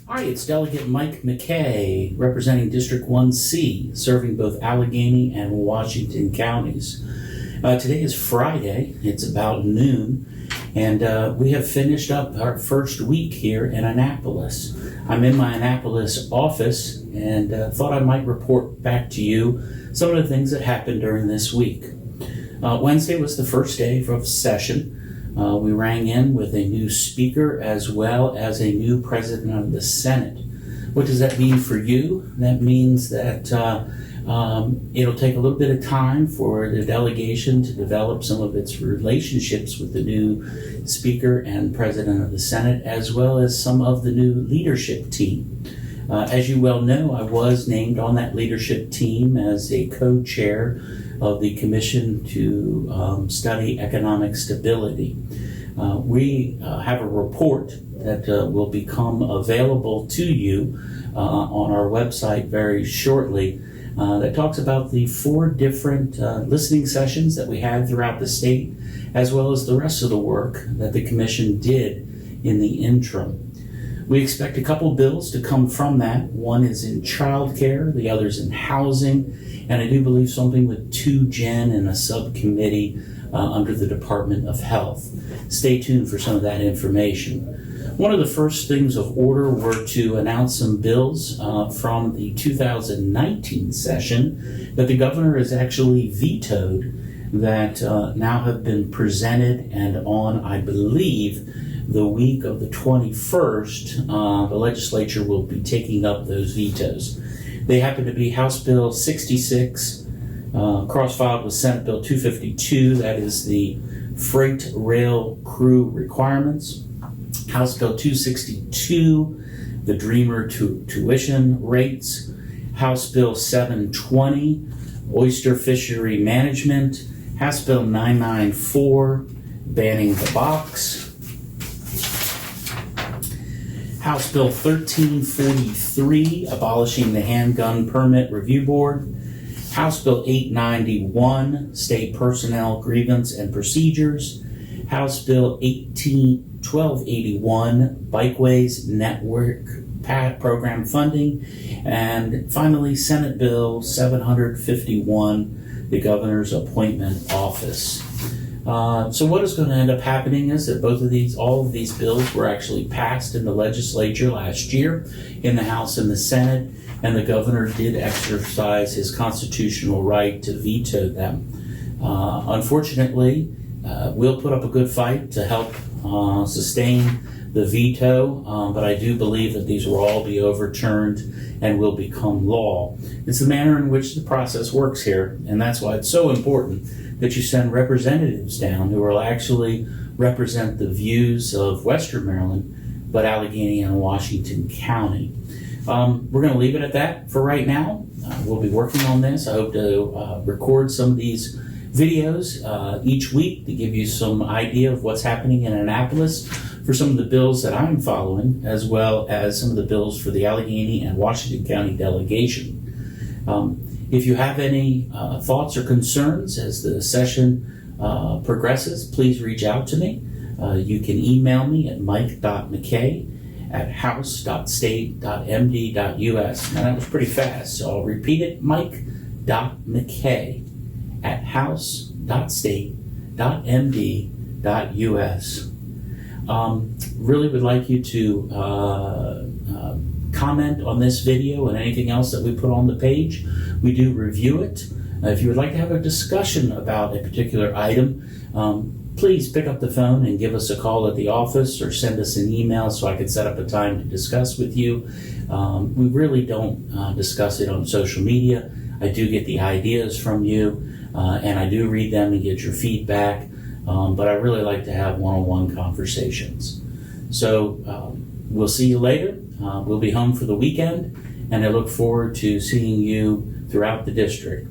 Hi, it's Delegate Mike McKay, representing District 1C, serving both Allegheny and Washington counties. Today is Friday, it's about noon, and we have finished up our first week here in Annapolis. I'm in my Annapolis office and thought I might report back to you some of the things that happened during this week. Wednesday was the first day of session. We rang in with a new speaker as well as a new president of the Senate. What does that mean for you? That means that it'll take a little bit of time for the delegation to develop some of its relationships with the new speaker and president of the Senate, as well as some of the new leadership team. As you well know, I was named on that leadership team as a co-chair of the Commission to Study Economic Stability. We have a report that will become available to you on our website very shortly that talks about the 4 different listening sessions that we had throughout the state, as well as the rest of the work that the Commission did in the interim. We expect a couple bills to come from that. One is in childcare, the other's in housing, and I do believe something with 2Gen and a subcommittee under the Department of Health. Stay tuned for some of that information. One of the first things of order were to announce some bills from the 2019 session that the governor has actually vetoed that now have been presented, and on, I believe, the week of the 21st, the legislature will be taking up those vetoes. They happen to be House Bill 66, cross-filed with Senate Bill 252, that is the freight rail crew requirements. House Bill 262, the Dreamer tuition rates. House Bill 720, oyster fishery management. House Bill 994, banning the box. House Bill 1343, abolishing the Handgun Permit Review Board. House Bill 891, State Personnel Grievance and Procedures. House Bill 1281, Bikeways Network Program Funding. And finally, Senate Bill 751, the Governor's Appointment Office. So what is going to end up happening is that all of these bills were actually passed in the legislature last year in the House and the Senate, and the governor did exercise his constitutional right to veto them. Unfortunately, we'll put up a good fight to help sustain the veto, but I do believe that these will all be overturned and will become law. It's the manner in which the process works here, and that's why it's so important that you send representatives down who will actually represent the views of Western Maryland, but Allegheny and Washington County. We're going to leave it at that for right now. We'll be working on this. I hope to record some of these videos each week to give you some idea of what's happening in Annapolis for some of the bills that I'm following, as well as some of the bills for the Allegheny and Washington County delegation. If you have any thoughts or concerns as the session progresses, please reach out to me. You can email me at mike.mckay@house.state.md.us. Now that was pretty fast, so I'll repeat it, mike.mckay@house.state.md.us. Really would like you to comment on this video and anything else that we put on the page. We do review it. If you would like to have a discussion about a particular item, please pick up the phone and give us a call at the office or send us an email so I can set up a time to discuss with you. We really don't discuss it on social media. I do get the ideas from you, and I do read them and get your feedback, but I really like to have one-on-one conversations. So we'll see you later. We'll be home for the weekend, and I look forward to seeing you throughout the district.